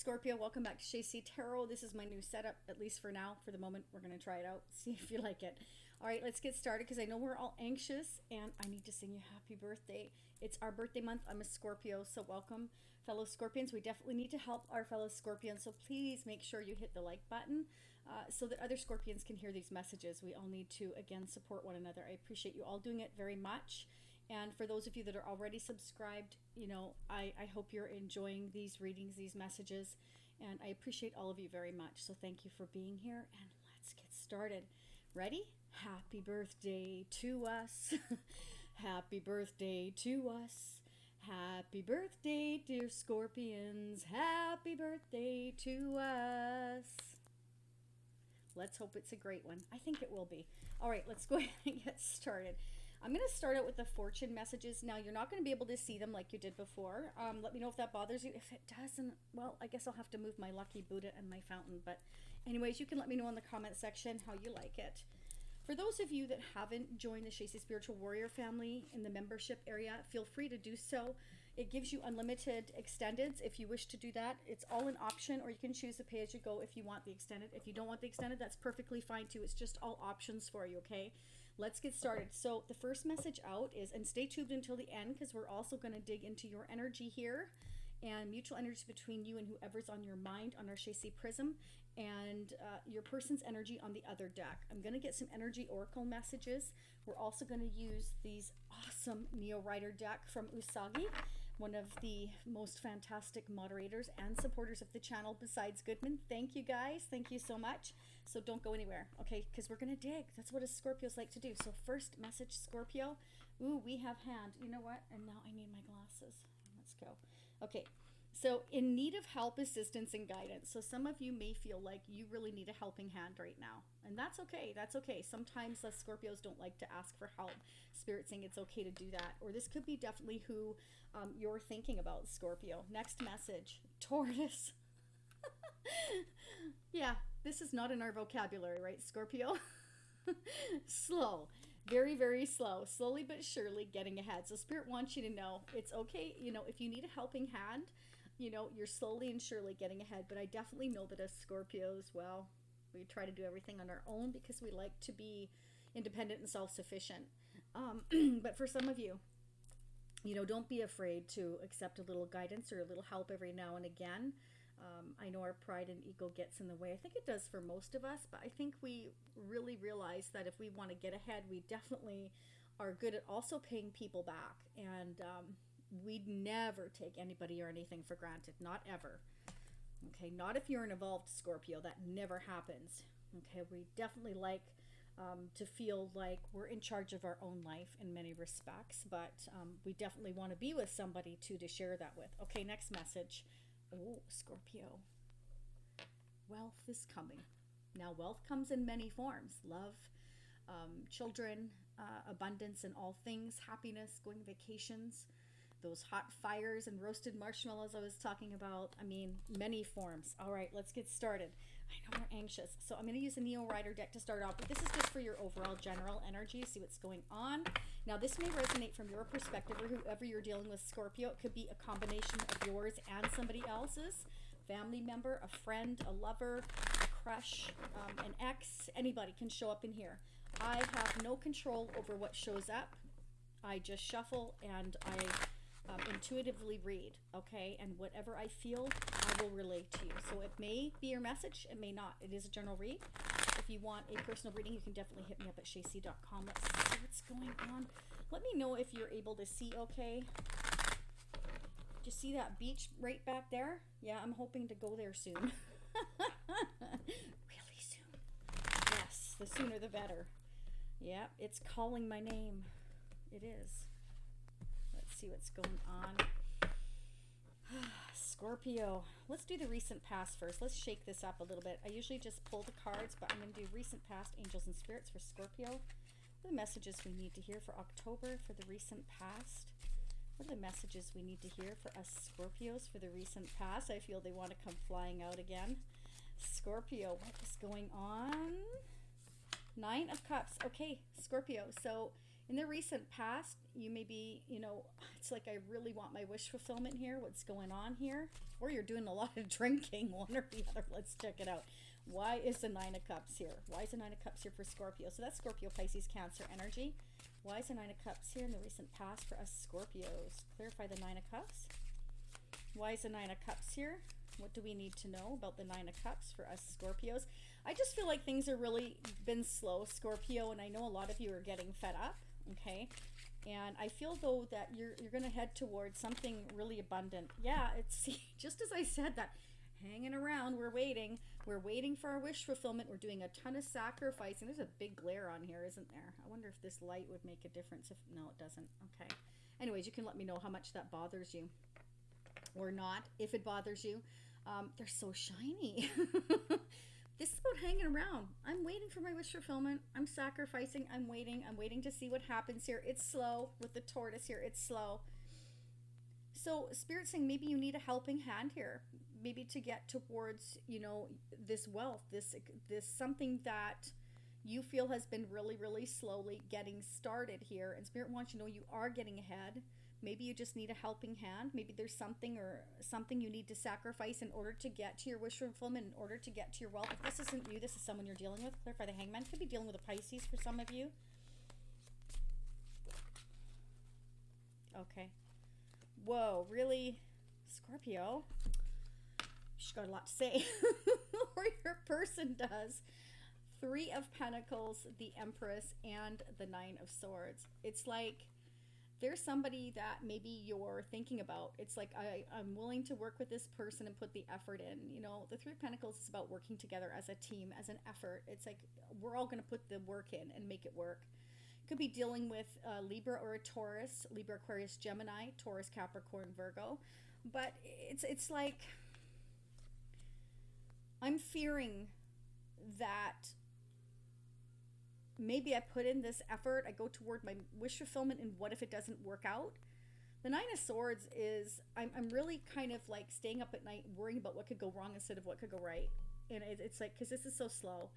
Scorpio, welcome back to Shacy Tarot. This is my new setup, at least for now. For the moment, we're going to try it out, see if you like it. All right, let's get started because I know we're all anxious and I need to sing you happy birthday. It's our birthday month. I'm a Scorpio, so welcome, fellow Scorpions. We definitely need to help our fellow Scorpions, so please make sure you hit the like button so that other Scorpions can hear these messages. We all need to, again, support one another. I appreciate you all doing it very much. And for those of you that are already subscribed, you know, I hope you're enjoying these readings, these messages, and I appreciate all of you very much. So thank you for being here, and let's get started. Ready? Happy birthday to us. Happy birthday to us. Happy birthday, dear Scorpions. Happy birthday to us. Let's hope it's a great one. I think it will be. All right, let's go ahead and get started. I'm going to start out with the fortune messages. Now, you're not going to be able to see them like you did before. Let me know if that bothers you. If it doesn't, well, I guess I'll have to move my lucky Buddha and my fountain. But anyways, you can let me know in the comment section how you like it. For those of you that haven't joined the Shacy Spiritual Warrior family in the membership area, feel free to do so. It gives you unlimited extendeds if you wish to do that. It's all an option, or you can choose to pay as you go if you want the extended. If you don't want the extended, that's perfectly fine too. It's just all options for you, okay? Let's get started. So the first message out is, and stay tuned until the end because we're also going to dig into your energy here and mutual energy between you and whoever's on your mind on our Shacy Prism, and your person's energy on the other deck. I'm going to get some energy oracle messages. We're also going to use these awesome Neo Rider deck from Usagi, one of the most fantastic moderators and supporters of the channel besides Goodman. Thank you guys. Thank you so much. So don't go anywhere, okay? Because we're going to dig. That's what us Scorpios like to do. So first message, Scorpio. Ooh, we have hand. You know what? And now I need my glasses. Let's go. Okay. So in need of help, assistance, and guidance. So some of you may feel like you really need a helping hand right now. And that's okay. That's okay. Sometimes us Scorpios don't like to ask for help. Spirit saying it's okay to do that. Or this could be definitely who you're thinking about, Scorpio. Next message, Taurus. Yeah, this is not in our vocabulary, right, Scorpio? Slow. Very, very slow. Slowly but surely getting ahead. So Spirit wants you to know it's okay. You know, if you need a helping hand, you know, you're slowly and surely getting ahead. But I definitely know that as Scorpios, well, we try to do everything on our own because we like to be independent and self-sufficient. But for some of you, you know, don't be afraid to accept a little guidance or a little help every now and again. I know our pride and ego gets in the way. I think it does for most of us, but I think we really realize that if we want to get ahead, we definitely are good at also paying people back. And we'd never take anybody or anything for granted. Not ever. Okay, not if you're an evolved Scorpio. That never happens. Okay, we definitely like to feel like we're in charge of our own life in many respects, but we definitely want to be with somebody too to share that with. Okay, next message. Oh, Scorpio. Wealth is coming. Now, wealth comes in many forms. Love, children, abundance in all things, happiness, going vacations, those hot fires and roasted marshmallows I was talking about. I mean, many forms. All right, let's get started. I know we're anxious, so I'm going to use a Neo Rider deck to start off, but this is just for your overall general energy, see what's going on. Now, this may resonate from your perspective or whoever you're dealing with, Scorpio. It could be a combination of yours and somebody else's, family member, a friend, a lover, a crush, an ex. Anybody can show up in here. I have no control over what shows up. I just shuffle and I intuitively read, okay? And whatever I feel, I will relay to you. So it may be your message, it may not. It is a general read. If you want a personal reading, you can definitely hit me up at shacy.com. Let's see what's going on. Let me know if you're able to see okay. Do you see that beach right back there? Yeah, I'm hoping to go there soon. Really soon. Yes, the sooner the better. Yeah, it's calling my name. It is. Let's see what's going on. Scorpio. Let's do the recent past first. Let's shake this up a little bit. I usually just pull the cards, but I'm going to do recent past, angels and spirits for Scorpio. What are the messages we need to hear for October for the recent past? What are the messages we need to hear for us Scorpios for the recent past? I feel they want to come flying out again. Scorpio, what is going on? Nine of Cups. Okay, Scorpio. So In the recent past, you may be, it's like I really want my wish fulfillment here. What's going on here? Or you're doing a lot of drinking, one or the other. Let's check it out. Why is the Nine of Cups here? Why is the Nine of Cups here for Scorpio? So that's Scorpio, Pisces, Cancer energy. Why is the Nine of Cups here in the recent past for us Scorpios? Clarify the Nine of Cups. Why is the Nine of Cups here? What do we need to know about the Nine of Cups for us Scorpios? I just feel like things are really been slow, Scorpio, and I know a lot of you are getting fed up, okay? And I feel though that you're going to head towards something really abundant. Yeah, it's just as I said that, hanging around, we're waiting for our wish fulfillment. We're doing a ton of sacrificing. There's a big glare on here, isn't there? I wonder if this light would make a difference. If no, it doesn't. Okay. Anyways, you can let me know how much that bothers you or not. If it bothers you, they're so shiny. This is about hanging around. I'm waiting for my wish fulfillment. I'm sacrificing. I'm waiting to see what happens here. It's slow with the tortoise here. It's slow. So Spirit's saying maybe you need a helping hand here. Maybe to get towards, this wealth, this something that you feel has been really, really slowly getting started here. And Spirit wants you to know you are getting ahead. Maybe you just need a helping hand. Maybe there's something you need to sacrifice in order to get to your wish fulfillment, in order to get to your wealth. If this isn't you, this is someone you're dealing with. Clarify the Hangman. Could be dealing with a Pisces for some of you. Okay. Whoa, really? Scorpio? She's got a lot to say. Or your person does. Three of Pentacles, the Empress, and the Nine of Swords. It's like there's somebody that maybe you're thinking about. It's like I'm willing to work with this person and put the effort in. The Three of Pentacles is about working together as a team, as an effort. It's like we're all going to put the work in and make it work. Could be dealing with a Libra or a Taurus, Libra, Aquarius, Gemini, Taurus, Capricorn, Virgo. But it's like I'm fearing that maybe I put in this effort, I go toward my wish fulfillment, and what if it doesn't work out? The Nine of Swords is, I'm really kind of like staying up at night worrying about what could go wrong instead of what could go right. And it's like, because this is so slow.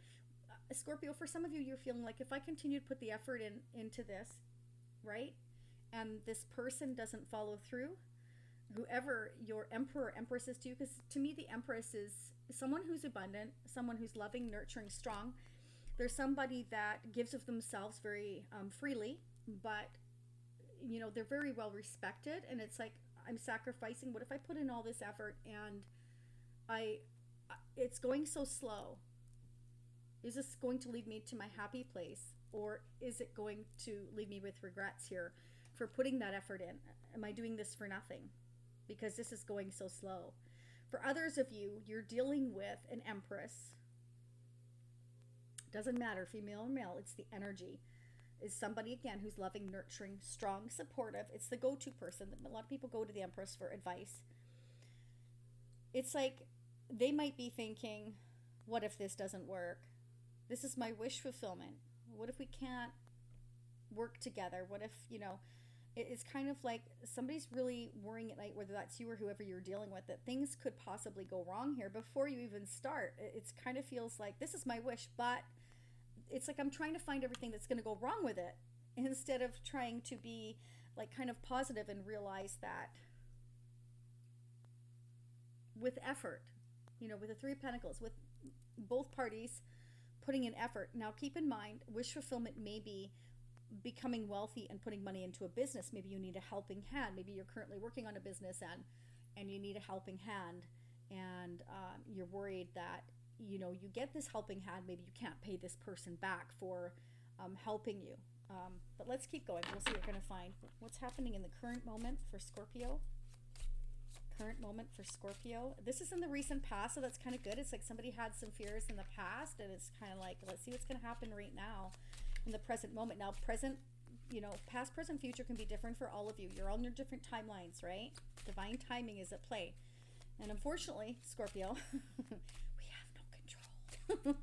Scorpio, for some of you, you're feeling like if I continue to put the effort into this, right, and this person doesn't follow through, whoever your emperor or empress is to you, because to me the empress is someone who's abundant, someone who's loving, nurturing, strong. There's somebody that gives of themselves very freely, but they're very well respected, and it's like I'm sacrificing. What if I put in all this effort and it's going so slow? Is this going to lead me to my happy place, or is it going to leave me with regrets here for putting that effort in? Am I doing this for nothing because this is going so slow? For others of you, you're dealing with an empress. Doesn't matter, female or male, it's the energy. Is somebody, again, who's loving, nurturing, strong, supportive. It's the go-to person. A lot of people go to the empress for advice. It's like they might be thinking, what if this doesn't work? This is my wish fulfillment. What if we can't work together? What if, it's kind of like somebody's really worrying at night, whether that's you or whoever you're dealing with, that things could possibly go wrong here before you even start. It's kind of feels like this is my wish, but it's like I'm trying to find everything that's going to go wrong with it instead of trying to be like kind of positive and realize that with effort, with the Three of Pentacles, with both parties putting in effort. Now keep in mind, wish fulfillment may be becoming wealthy and putting money into a business. Maybe you need a helping hand. Maybe you're currently working on a business and you need a helping hand, and you're worried that you get this helping hand. Maybe you can't pay this person back for helping you. But let's keep going. We'll see what we're going to find. What's happening in the current moment for Scorpio? Current moment for Scorpio. This is in the recent past, so that's kind of good. It's like somebody had some fears in the past, and it's kind of like, let's see what's going to happen right now in the present moment. Now, present, past, present, future can be different for all of you. You're all on your different timelines, right? Divine timing is at play. And unfortunately, Scorpio, we have no control.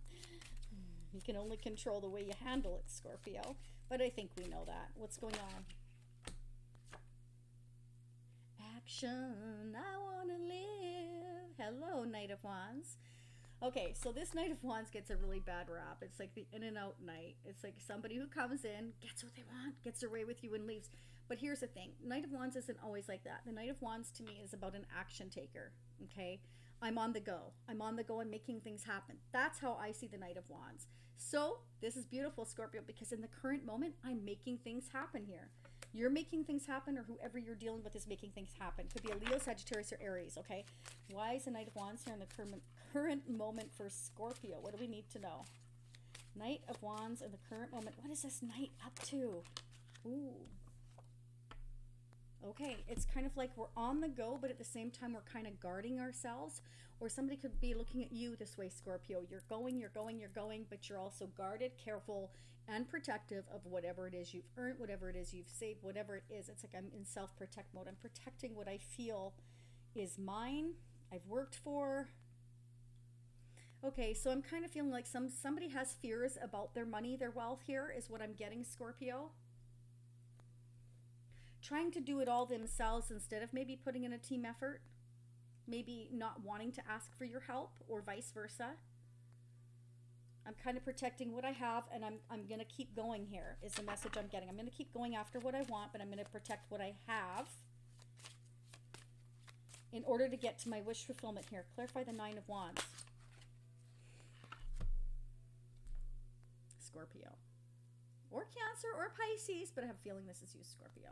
You can only control the way you handle it, Scorpio. But I think we know that. What's going on? Action, I want to live. Hello, Knight of Wands. Okay, so this Knight of Wands gets a really bad rap. It's like the in and out knight. It's like somebody who comes in, gets what they want, gets their way with you and leaves. But here's the thing. Knight of Wands isn't always like that. The Knight of Wands to me is about an action taker, okay? I'm on the go. I'm on the go and making things happen. That's how I see the Knight of Wands. So this is beautiful, Scorpio, because in the current moment, I'm making things happen here. You're making things happen, or whoever you're dealing with is making things happen. Could be a Leo, Sagittarius, or Aries, okay? Why is the Knight of Wands here in the current moment for Scorpio? What do we need to know? Knight of Wands in the current moment. What is this Knight up to? Ooh. Okay, it's kind of like we're on the go, but at the same time, we're kind of guarding ourselves. Or somebody could be looking at you this way, Scorpio. You're going, but you're also guarded, careful, and protective of whatever it is you've earned, whatever it is you've saved, whatever it is. It's like I'm in self-protect mode. I'm protecting what I feel is mine, I've worked for. Okay, so I'm kind of feeling like somebody has fears about their money, their wealth here is what I'm getting, Scorpio. Trying to do it all themselves instead of maybe putting in a team effort. Maybe not wanting to ask for your help or vice versa. I'm kind of protecting what I have, and I'm going to keep going here is the message I'm getting. I'm going to keep going after what I want, but I'm going to protect what I have in order to get to my wish fulfillment here. Clarify the Nine of Wands. Scorpio. Or Cancer or Pisces, but I have a feeling this is you, Scorpio.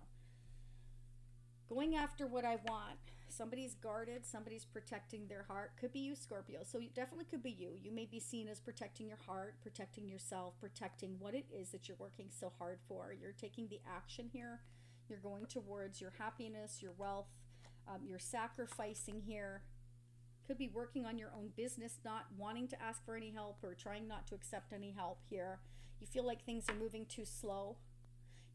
Going after what I want. Somebody's guarded, somebody's protecting their heart. Could be you, Scorpio. So it definitely could be you. You may be seen as protecting your heart, protecting yourself, protecting what it is that you're working so hard for. You're taking the action here. You're going towards your happiness, your wealth. You're sacrificing here. Could be working on your own business, not wanting to ask for any help or trying not to accept any help here. You feel like things are moving too slow.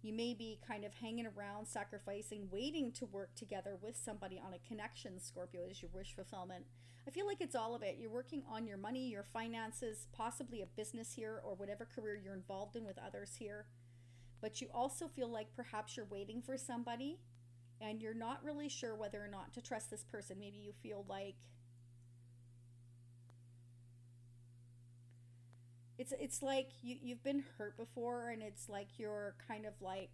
You may be kind of hanging around, sacrificing, waiting to work together with somebody on a connection, Scorpio, is your wish fulfillment. I feel like it's all of it. You're working on your money, your finances, possibly a business here or whatever career you're involved in with others here. But you also feel like perhaps you're waiting for somebody and you're not really sure whether or not to trust this person. Maybe you feel like it's like you've been hurt before, and it's like you're kind of like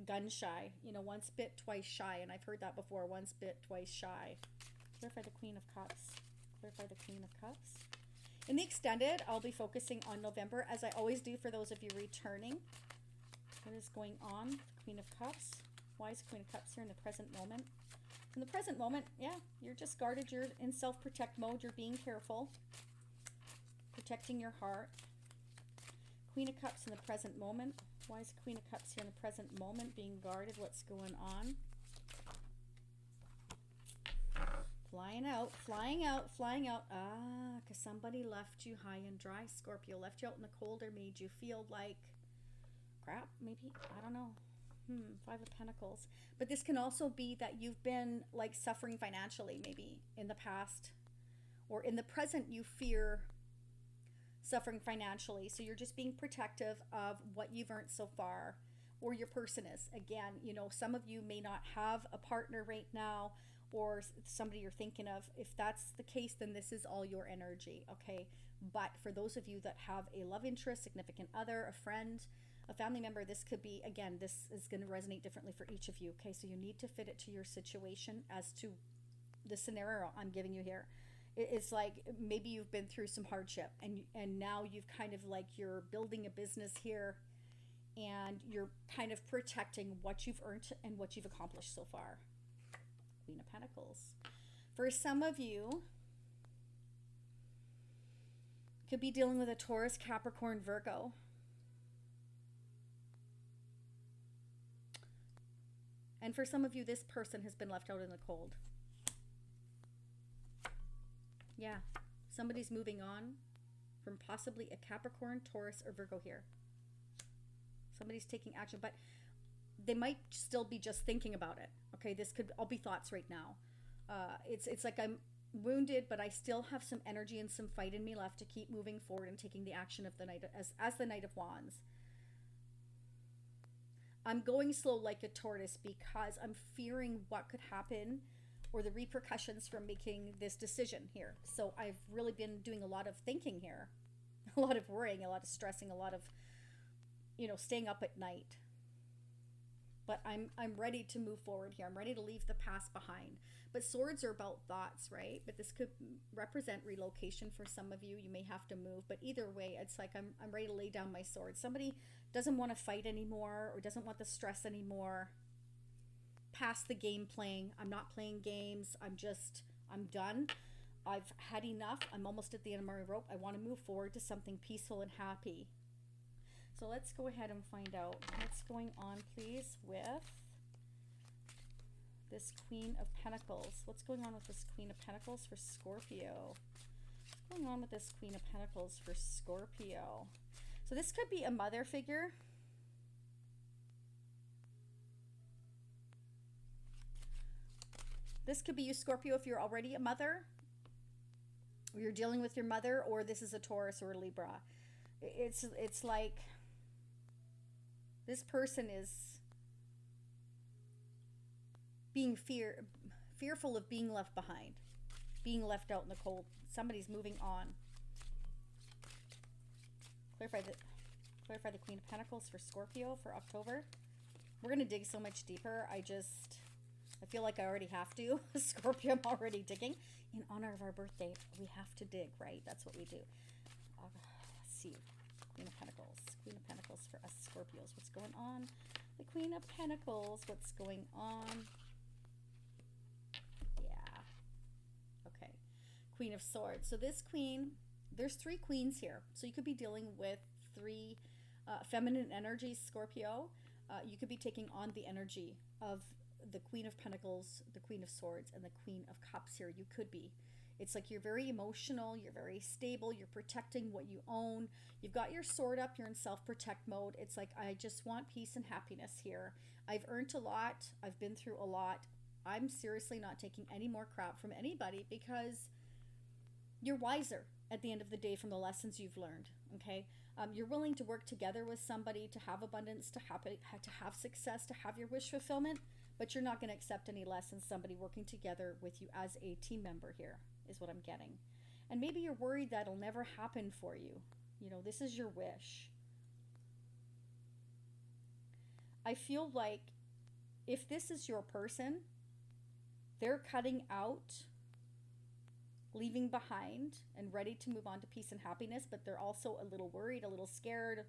gun shy, you know, once bit, twice shy. And I've heard that before, once bit, twice shy. Clarify the Queen of Cups. Clarify the Queen of Cups. In the extended, I'll be focusing on November, as I always do for those of you returning. What is going on? The Queen of Cups. Why is Queen of Cups here in the present moment? In the present moment, yeah, you're just guarded. You're in self-protect mode. You're being careful. Protecting your heart. Queen of Cups in the present moment. Why is Queen of Cups here in the present moment? Being guarded. What's going on? Flying out, flying out, flying out. Ah, because somebody left you high and dry, Scorpio. Left you out in the cold or made you feel like crap, maybe. I don't know. Five of Pentacles. But this can also be that you've been like suffering financially, maybe in the past. Or in the present, you fear suffering financially, so you're just being protective of what you've earned so far, or your person is. Again, you know, some of you may not have a partner right now, or somebody you're thinking of. If that's the case, then this is all your energy, okay? But for those of you that have a love interest, significant other, a friend, a family member, this could be, again, this is going to resonate differently for each of you, okay? So you need to fit it to your situation as to the scenario I'm giving you here. It's like maybe you've been through some hardship, and now you've kind of like you're building a business here, and you're kind of protecting what you've earned and what you've accomplished so far. Queen of Pentacles. For some of you, could be dealing with a Taurus, Capricorn, Virgo. And for some of you, this person has been left out in the cold. Yeah, somebody's moving on from possibly a Capricorn, Taurus, or Virgo here. Somebody's taking action, but they might still be just thinking about it. Okay, this could all be thoughts right now. It's like I'm wounded, but I still have some energy and some fight in me left to keep moving forward and taking the action of the Knight as the Knight of Wands. I'm going slow like a tortoise because I'm fearing what could happen or the repercussions from making this decision here. So I've really been doing a lot of thinking here, a lot of worrying, a lot of stressing, a lot of, staying up at night. But I'm ready to move forward here. I'm ready to leave the past behind. But swords are about thoughts, right? But this could represent relocation for some of you. You may have to move. But either way, it's like I'm ready to lay down my sword. Somebody doesn't want to fight anymore or doesn't want the stress anymore. Past the game playing. I'm not playing games. I'm done. I've had enough. I'm almost at the end of my rope. I want to move forward to something peaceful and happy. So let's go ahead and find out what's going on, please, with this Queen of Pentacles. What's going on with this Queen of Pentacles for Scorpio? What's going on with this Queen of Pentacles for Scorpio? So this could be a mother figure. This could be you, Scorpio, if you're already a mother, or you're dealing with your mother, or this is a Taurus or a Libra. It's like this person is being fearful of being left behind, being left out in the cold. Somebody's moving on. Clarify the Queen of Pentacles for Scorpio for October. We're going to dig so much deeper. I feel like I already have to. Scorpio, I'm already digging. In honor of our birthday, we have to dig, right? That's what we do. Let's see. Queen of Pentacles. Queen of Pentacles for us Scorpios. What's going on? The Queen of Pentacles. What's going on? Yeah. Okay. Queen of Swords. So this queen, there's 3 queens here. So you could be dealing with 3 feminine energies, Scorpio. You could be taking on the energy of the Queen of Pentacles, the Queen of Swords, and the Queen of Cups here. You could be. It's like you're very emotional, you're very stable, you're protecting what you own. You've got your sword up, you're in self-protect mode. It's like, I just want peace and happiness here. I've earned a lot, I've been through a lot. I'm seriously not taking any more crap from anybody because you're wiser at the end of the day from the lessons you've learned, okay? You're willing to work together with somebody to have abundance, to have success, to have your wish fulfillment, but you're not going to accept any less than somebody working together with you as a team member here, is what I'm getting. And maybe you're worried that'll never happen for you. This is your wish. I feel like if this is your person, they're cutting out, leaving behind, and ready to move on to peace and happiness, but they're also a little worried, a little scared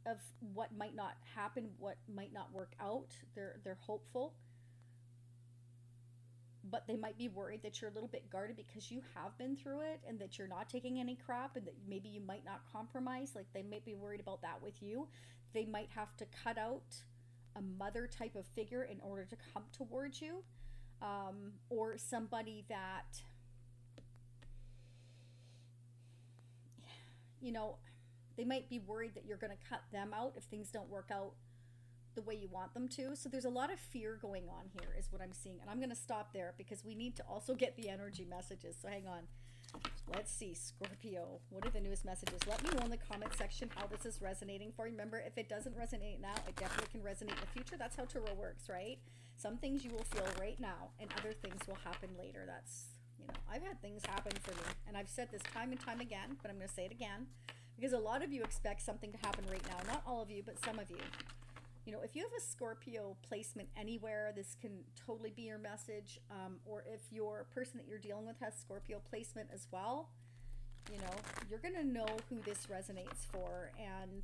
of what might not happen, what might not work out. They're hopeful, but they might be worried that you're a little bit guarded because you have been through it and that you're not taking any crap and that maybe you might not compromise. Like they might be worried about that with you. They might have to cut out a mother type of figure in order to come towards you, or somebody that, they might be worried that you're going to cut them out if things don't work out the way you want them to. So there's a lot of fear going on here is what I'm seeing. And I'm going to stop there because we need to also get the energy messages. So hang on. Let's see, Scorpio. What are the newest messages? Let me know in the comment section how this is resonating for you. Remember, if it doesn't resonate now, it definitely can resonate in the future. That's how tarot works, right? Some things you will feel right now and other things will happen later. That's, I've had things happen for me. And I've said this time and time again, but I'm going to say it again. Because a lot of you expect something to happen right now. Not all of you, but some of you. If you have a Scorpio placement anywhere, this can totally be your message. Or if your person that you're dealing with has Scorpio placement as well, you're going to know who this resonates for. And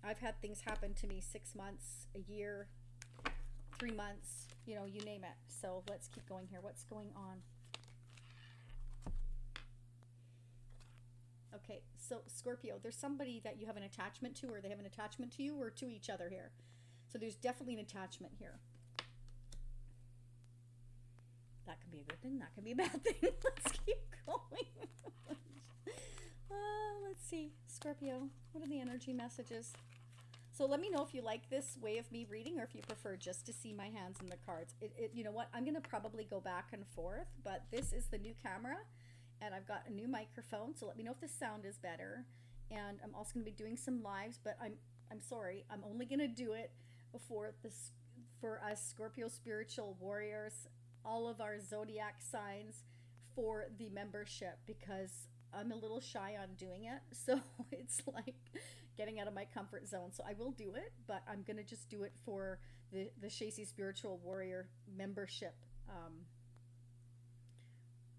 I've had things happen to me 6 months, a year, 3 months, you name it. So let's keep going here. What's going on? Okay, so Scorpio, there's somebody that you have an attachment to, or they have an attachment to you, or to each other here. So there's definitely an attachment here. That could be a good thing, that could be a bad thing. Let's keep going. Let's see, Scorpio, what are the energy messages? So let me know if you like this way of me reading, or if you prefer just to see my hands in the cards. You know what, I'm going to probably go back and forth, but this is the new camera. And I've got a new microphone, so let me know if the sound is better. And I'm also going to be doing some lives, but I'm sorry, I'm only going to do it for for us Scorpio spiritual warriors, all of our zodiac signs, for the membership, because I'm a little shy on doing it. So it's like getting out of my comfort zone. So I will do it, but I'm going to just do it for the Shacy Spiritual Warrior membership.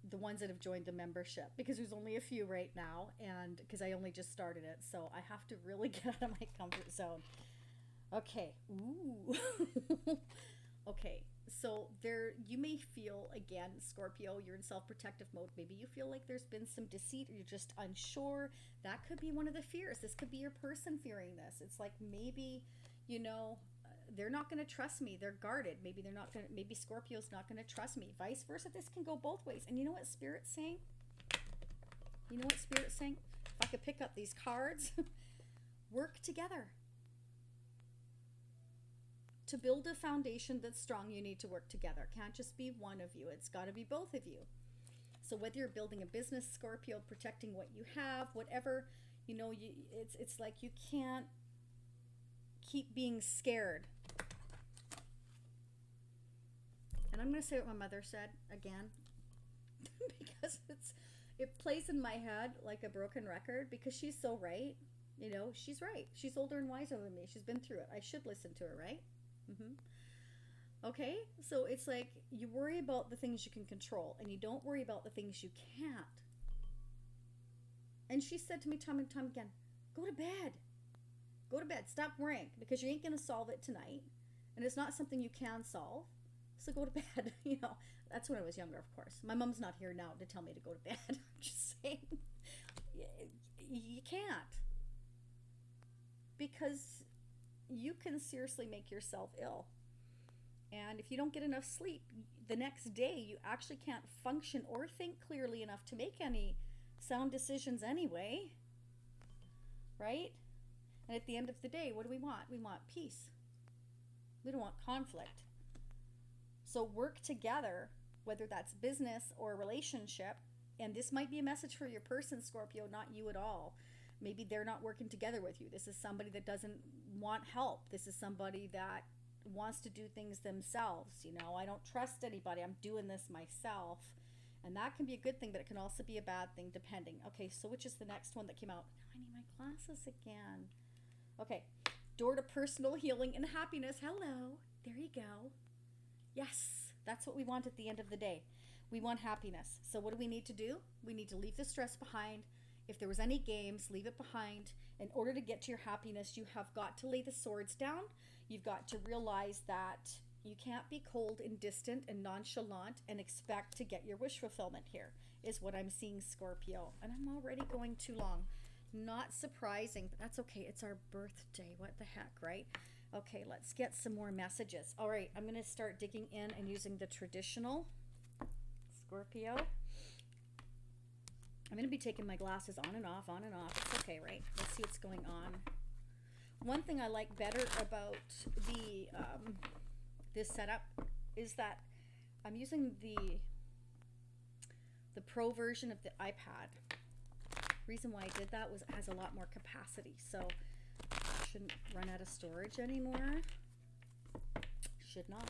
The ones that have joined the membership, because there's only a few right now, and because I only just started it, so I have to really get out of my comfort zone. Okay. Ooh. Okay. So there, you may feel, again, Scorpio, you're in self-protective mode. Maybe you feel like there's been some deceit, or you're just unsure. That could be one of the fears. This could be your person fearing this. It's like, maybe, they're not going to trust me. They're guarded. Maybe they're not going to, maybe Scorpio's not going to trust me. Vice versa. This can go both ways. And you know what Spirit's saying? You know what Spirit's saying? If I could pick up these cards, work together. To build a foundation that's strong, you need to work together. It can't just be one of you. It's got to be both of you. So whether you're building a business, Scorpio, protecting what you have, whatever, it's like you can't keep being scared. And I'm going to say what my mother said again, because it plays in my head like a broken record, because she's so right. She's right. She's older and wiser than me. She's been through it. I should listen to her, right? Okay, so it's like you worry about the things you can control, and you don't worry about the things you can't. And she said to me time and time again, go to bed. Go to bed. Stop worrying, because you ain't going to solve it tonight, and it's not something you can solve. So go to bed. That's when I was younger, of course. My mom's not here now to tell me to go to bed. I'm just saying, you can't, because you can seriously make yourself ill. And if you don't get enough sleep, the next day you actually can't function or think clearly enough to make any sound decisions anyway, right? And at the end of the day, what do we want? We want peace. We don't want conflict. So work together, whether that's business or relationship. And this might be a message for your person, Scorpio, not you at all. Maybe they're not working together with you. This is somebody that doesn't want help. This is somebody that wants to do things themselves. I don't trust anybody. I'm doing this myself. And that can be a good thing, but it can also be a bad thing, depending. Okay, so which is the next one that came out? Now I need my glasses again. Okay, door to personal healing and happiness. Hello. There you go. Yes, that's what we want at the end of the day. We want happiness. So what do we need to do? We need to leave the stress behind. If there was any games, leave it behind. In order to get to your happiness, you have got to lay the swords down. You've got to realize that you can't be cold and distant and nonchalant and expect to get your wish fulfillment here, is what I'm seeing, Scorpio. And I'm already going too long. Not surprising, but that's okay. It's our birthday. What the heck, right? Okay, let's get some more messages. All right, I'm going to start digging in and using the traditional Scorpio. I'm going to be taking my glasses on and off, on and off. It's okay, right? Let's see what's going on. One thing I like better about the this setup is that I'm using the Pro version of the iPad. Reason why I did that was it has a lot more capacity, so I shouldn't run out of storage anymore. Should not.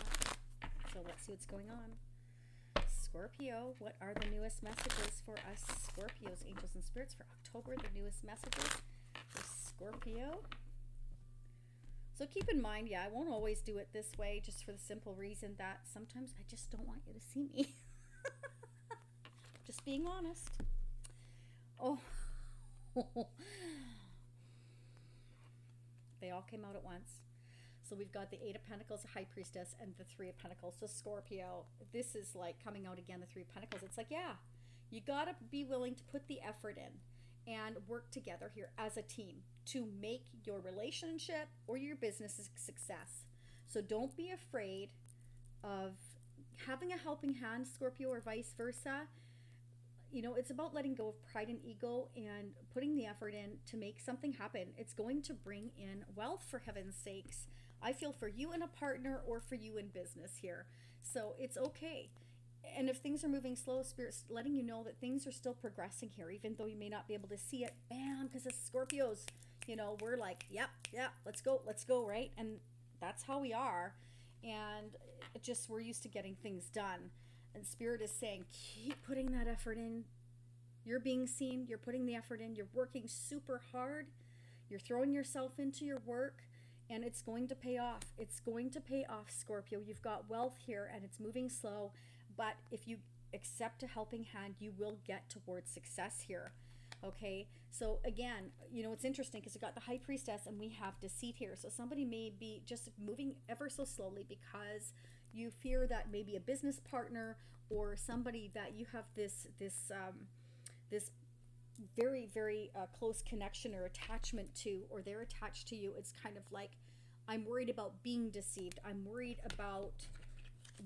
So let's see what's going on. Scorpio, what are the newest messages for us Scorpios, angels and spirits, for October? The newest messages for Scorpio. So keep in mind, I won't always do it this way, just for the simple reason that sometimes I just don't want you to see me. Just being honest. Oh. They all came out at once. So we've got the Eight of Pentacles, the High Priestess, and the Three of Pentacles. So Scorpio, this is like coming out again, the Three of Pentacles. It's like, you got to be willing to put the effort in and work together here as a team to make your relationship or your business a success. So don't be afraid of having a helping hand, Scorpio, or vice versa. It's about letting go of pride and ego and putting the effort in to make something happen. It's going to bring in wealth, for heaven's sakes. I feel for you in a partner or for you in business here. So it's okay. And if things are moving slow, Spirit's letting you know that things are still progressing here, even though you may not be able to see it. Bam, because as Scorpios, we're like, yep, let's go, right? And that's how we are. and it just, we're used to getting things done. And Spirit is saying, keep putting that effort in. You're being seen. You're putting the effort in. You're working super hard. You're throwing yourself into your work, and it's going to pay off. It's going to pay off, Scorpio. You've got wealth here, and it's moving slow. But if you accept a helping hand, you will get towards success here. Okay, so again, you know, it's interesting because we got the High Priestess and we have deceit here. So somebody may be just moving ever so slowly because you fear that maybe a business partner or somebody that you have this very, very close connection or attachment to, or they're attached to you. It's kind of like, I'm worried about being deceived. I'm worried about,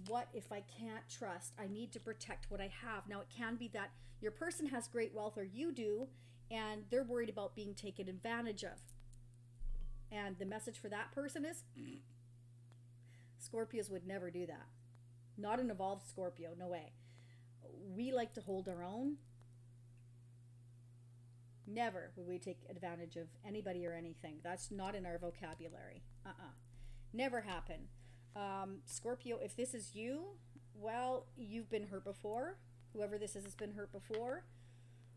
what if I can't trust? I need to protect what I have. Now, it can be that your person has great wealth, or you do, and they're worried about being taken advantage of. And the message for that person is, Scorpios would never do that. Not an evolved Scorpio, no way. We like to hold our own. Never would we take advantage of anybody or anything. That's not in our vocabulary. Never happen. Scorpio, if this is you, well, you've been hurt before. Whoever this is has been hurt before.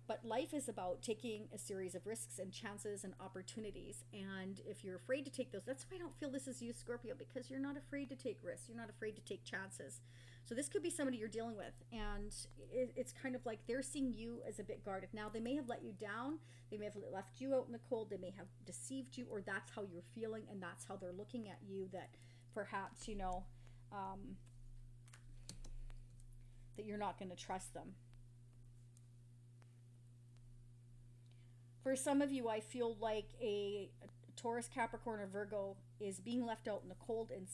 But life is about taking a series of risks and chances and opportunities. And if you're afraid to take those, that's why I don't feel this is you, Scorpio, because you're not afraid to take risks. You're not afraid to take chances. So this could be somebody you're dealing with. And it's kind of like they're seeing you as a bit guarded. Now, they may have let you down. They may have left you out in the cold. They may have deceived you, or that's how you're feeling. And that's how they're looking at you, that perhaps, you know, that you're not going to trust them. For some of you, I feel like a Taurus, Capricorn, or Virgo is being left out in the cold, and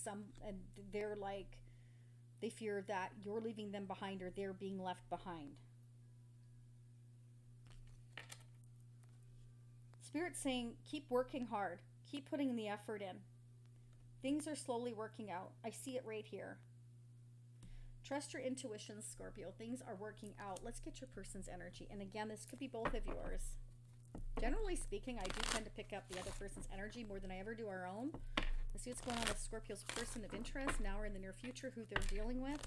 they're like, they fear that you're leaving them behind, or they're being left behind. Spirit's saying, keep working hard. Keep putting the effort in. Things are slowly working out. I see it right here. Trust your intuition, Scorpio. Things are working out. Let's get your person's energy. And again, this could be both of yours. Generally speaking, I do tend to pick up the other person's energy more than I ever do our own. Let's see what's going on with Scorpio's person of interest, now or in the near future, who they're dealing with.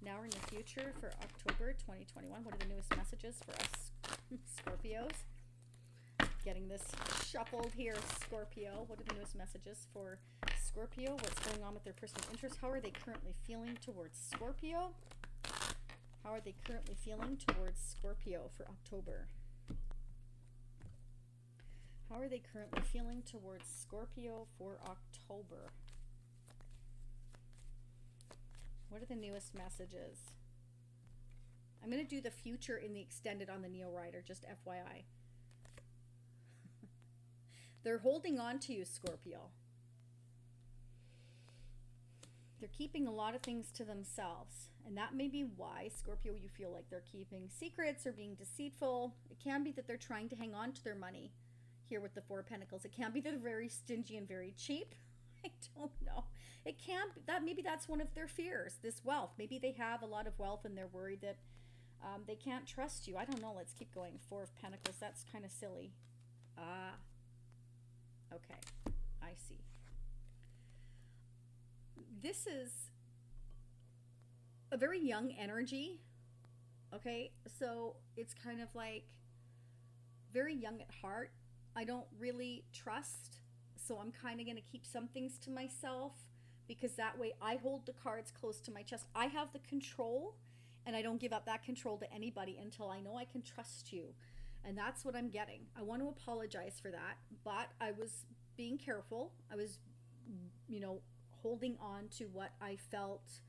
Now or in the future for October 2021. What are the newest messages for us Scorpios? Getting this shuffled here, Scorpio. What are the newest messages for Scorpio? What's going on with their personal interest? How are they currently feeling towards Scorpio? How are they currently feeling towards Scorpio for October? How are they currently feeling towards Scorpio for October? What are the newest messages? I'm going to do the future in the extended on the Neo Rider, just FYI. They're holding on to you, Scorpio. They're keeping a lot of things to themselves. And that may be why, Scorpio, you feel like they're keeping secrets or being deceitful. It can be that they're trying to hang on to their money. Here with the Four of Pentacles, it can be that they're very stingy and very cheap. I don't know. It can be that maybe that's one of their fears, this wealth. Maybe they have a lot of wealth and they're worried that they can't trust you. I don't know. Let's keep going. Four of Pentacles. That's kind of silly. Okay. I see. This is a very young energy. Okay. So it's kind of like very young at heart. I don't really trust, so I'm kind of going to keep some things to myself, because that way I hold the cards close to my chest. I have the control, and I don't give up that control to anybody until I know I can trust you. And that's what I'm getting. I want to apologize for that, but I was being careful. I was, you know, holding on to what I felt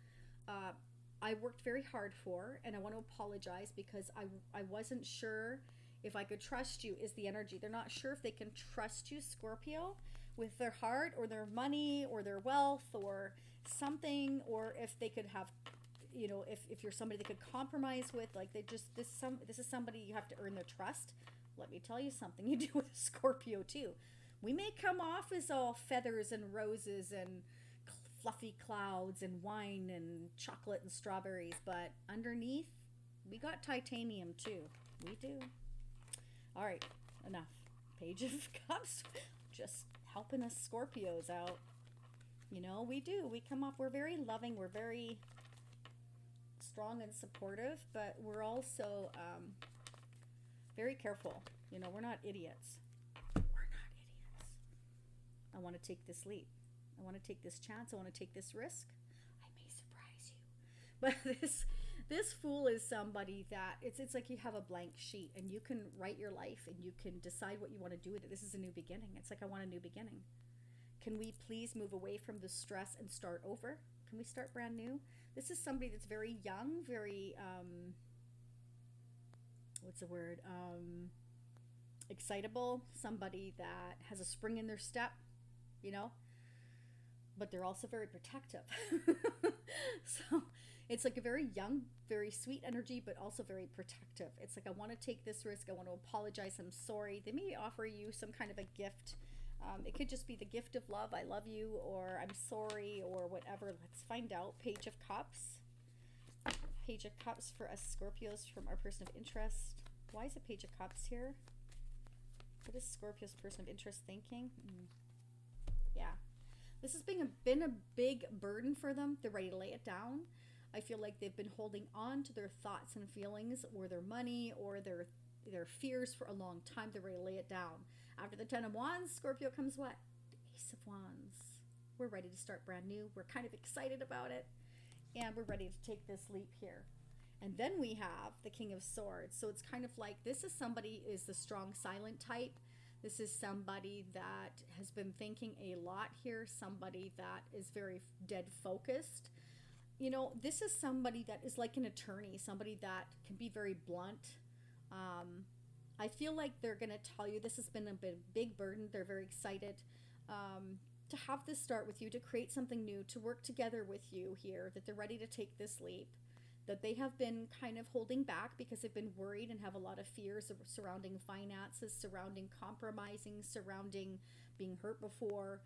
I worked very hard for, and I want to apologize because I wasn't sure if I could trust you is the energy. They're not sure if they can trust you, Scorpio, with their heart or their money or their wealth or something, or if they could have, you know, if you're somebody they could compromise with, like they just, this is somebody you have to earn their trust. Let me tell you something, you do with a Scorpio too. We may come off as all feathers and roses and fluffy clouds and wine and chocolate and strawberries, but underneath, we got titanium too. We do. All right, enough. Page of Cups, just helping us Scorpios out. You know, we do. We come off, we're very loving, we're very strong and supportive, but we're also very careful. You know, we're not idiots. We're not idiots. I want to take this leap. I want to take this chance. I want to take this risk. I may surprise you. But this fool is somebody that it's like you have a blank sheet and you can write your life and you can decide what you want to do with it. This is a new beginning. It's like, I want a new beginning. Can we please move away from the stress and start over? Can we start brand new? This is somebody that's very young, very what's the word? Excitable, somebody that has a spring in their step, you know, but they're also very protective. So it's like a very young, very sweet energy, but also very protective. It's like, I want to take this risk. I want to apologize. I'm sorry. They may offer you some kind of a gift. It could just be the gift of love. I love you, or I'm sorry, or whatever. Let's find out. Page of Cups. Page of Cups for us Scorpios from our person of interest. Why is a Page of Cups here? What is Scorpio's person of interest thinking? Yeah. This has been a big burden for them. They're ready to lay it down. I feel like they've been holding on to their thoughts and feelings, or their money, or their fears for a long time. They're ready to lay it down. After the Ten of Wands, Scorpio comes what? The Ace of Wands. We're ready to start brand new. We're kind of excited about it. And we're ready to take this leap here. And then we have the King of Swords. So it's kind of like, this is somebody is the strong silent type. This is somebody that has been thinking a lot here. Somebody that is very dead focused. You know, this is somebody that is like an attorney. Somebody that can be very blunt. I feel like they're going to tell you this has been a big burden. They're very excited to have this start with you, to create something new, to work together with you here, that they're ready to take this leap, that they have been kind of holding back because they've been worried and have a lot of fears surrounding finances, surrounding compromising, surrounding being hurt before,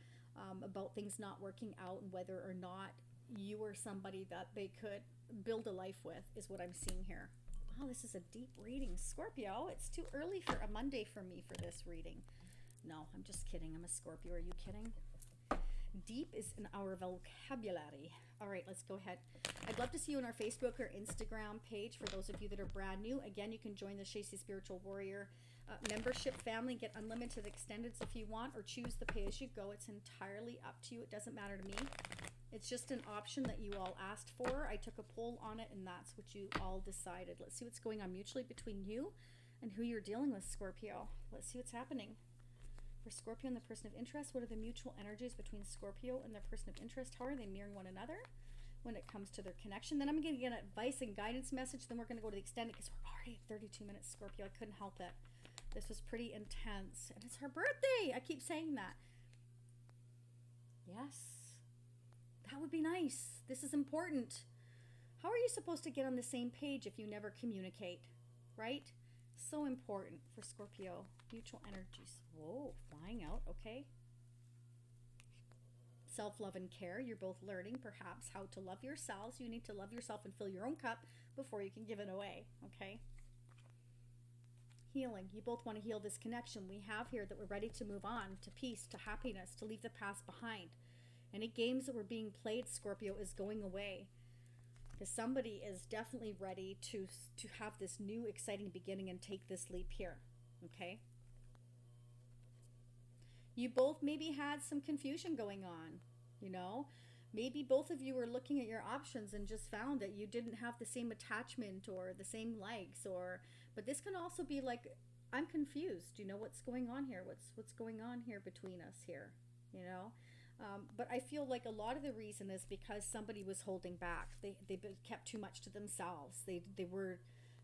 about things not working out, and whether or not you are somebody that they could build a life with is what I'm seeing here. Wow, this is a deep reading. Scorpio, it's too early for a Monday for me for this reading. No, I'm just kidding. I'm a Scorpio. Are you kidding? Deep is in our vocabulary. All right, let's go ahead. I'd love to see you on our Facebook or Instagram page for those of you that are brand new. Again, you can join the Shacy Spiritual Warrior membership family. Get unlimited extendeds if you want, or choose the pay as you go. It's entirely up to you. It doesn't matter to me. It's just an option that you all asked for. I took a poll on it, and that's what you all decided. Let's see what's going on mutually between you and who you're dealing with, Scorpio. Let's see what's happening. For Scorpio and the person of interest, what are the mutual energies between Scorpio and their person of interest? How are they mirroring one another when it comes to their connection? Then I'm going to get an advice and guidance message. Then we're going to go to the extended, because we're already at 32 minutes, Scorpio. I couldn't help it. This was pretty intense. And it's her birthday. I keep saying that. Yes. That would be nice. This is important. How are you supposed to get on the same page if you never communicate, right? So important for Scorpio. Mutual energies. Whoa, flying out, okay. Self-love and care. You're both learning perhaps how to love yourselves. You need to love yourself and fill your own cup before you can give it away, okay? Healing. You both want to heal this connection we have here, that we're ready to move on to peace, to happiness, to leave the past behind. Any games that were being played, Scorpio, is going away. Because somebody is definitely ready to have this new exciting beginning and take this leap here. Okay? You both maybe had some confusion going on, you know? Maybe both of you were looking at your options and just found that you didn't have the same attachment or the same likes, but this can also be like, I'm confused, you know, what's going on here? What's going on here between us here, you know? But I feel like a lot of the reason is because somebody was holding back. They kept too much to themselves. They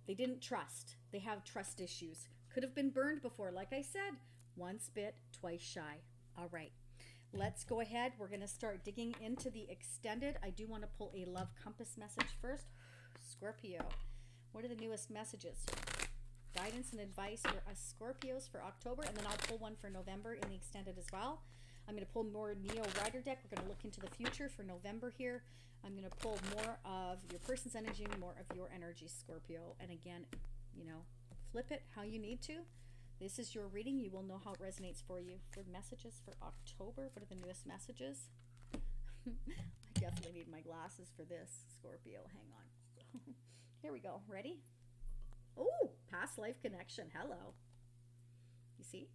didn't trust. They have trust issues. Could have been burned before. Like I said, once bit, twice shy. All right, let's go ahead. We're going to start digging into the extended. I do want to pull a love compass message first. Scorpio, what are the newest messages? Guidance and advice for us Scorpios for October, and then I'll pull one for November in the extended as well. I'm going to pull more Neo Rider deck. We're going to look into the future for November here. I'm going to pull more of your person's energy, more of your energy, Scorpio. And again, you know, flip it how you need to. This is your reading. You will know how it resonates for you. For messages for October, what are the newest messages? I definitely need my glasses for this, Scorpio. Hang on. Here we go. Ready? Oh, past life connection. Hello. You see?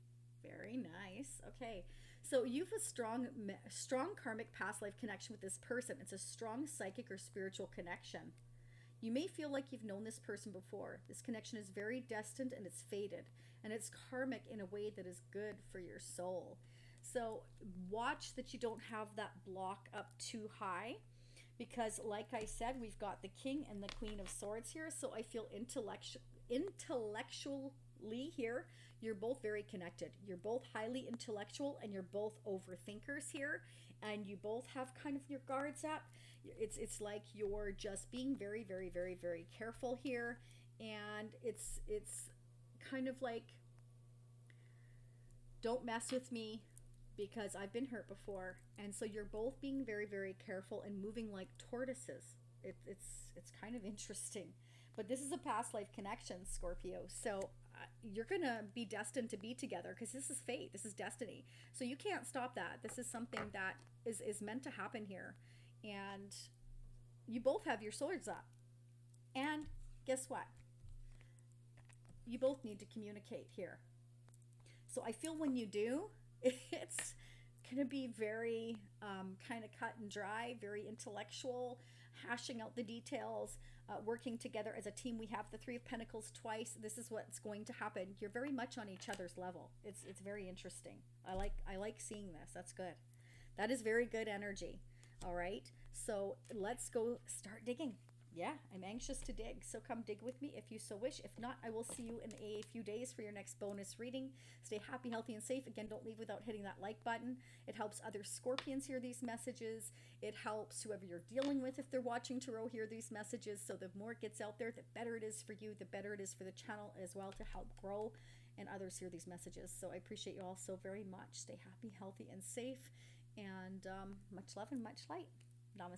Very nice. Okay. So you have a strong karmic past life connection with this person. It's a strong psychic or spiritual connection. You may feel like you've known this person before. This connection is very destined and it's fated. And it's karmic in a way that is good for your soul. So watch that you don't have that block up too high. Because like I said, we've got the King and the Queen of Swords here. So I feel intellectually here, you're both very connected. You're both highly intellectual and you're both overthinkers here. And you both have kind of your guards up. It's like you're just being very, very, very, very careful here. And it's kind of like, don't mess with me because I've been hurt before. And so you're both being very, very careful and moving like tortoises. It's kind of interesting. But this is a past life connection, Scorpio. So you're going to be destined to be together because this is fate. This is destiny. So you can't stop that. This is something that is meant to happen here. And you both have your swords up. And guess what? You both need to communicate here. So I feel when you do, it's going to be very kind of cut and dry, very intellectual, hashing out the details, working together as a team. We have the Three of Pentacles twice. This is what's going to happen. You're very much on each other's level. It's very interesting. I like seeing this. That's good. That is very good energy. All right. So let's go start digging. Yeah, I'm anxious to dig. So come dig with me if you so wish. If not, I will see you in a few days for your next bonus reading. Stay happy, healthy, and safe. Again, don't leave without hitting that like button. It helps other Scorpions hear these messages. It helps whoever you're dealing with, if they're watching Tarot, hear these messages. So the more it gets out there, the better it is for you, the better it is for the channel as well to help grow and others hear these messages. So I appreciate you all so very much. Stay happy, healthy, and safe. And much love and much light. Namaste.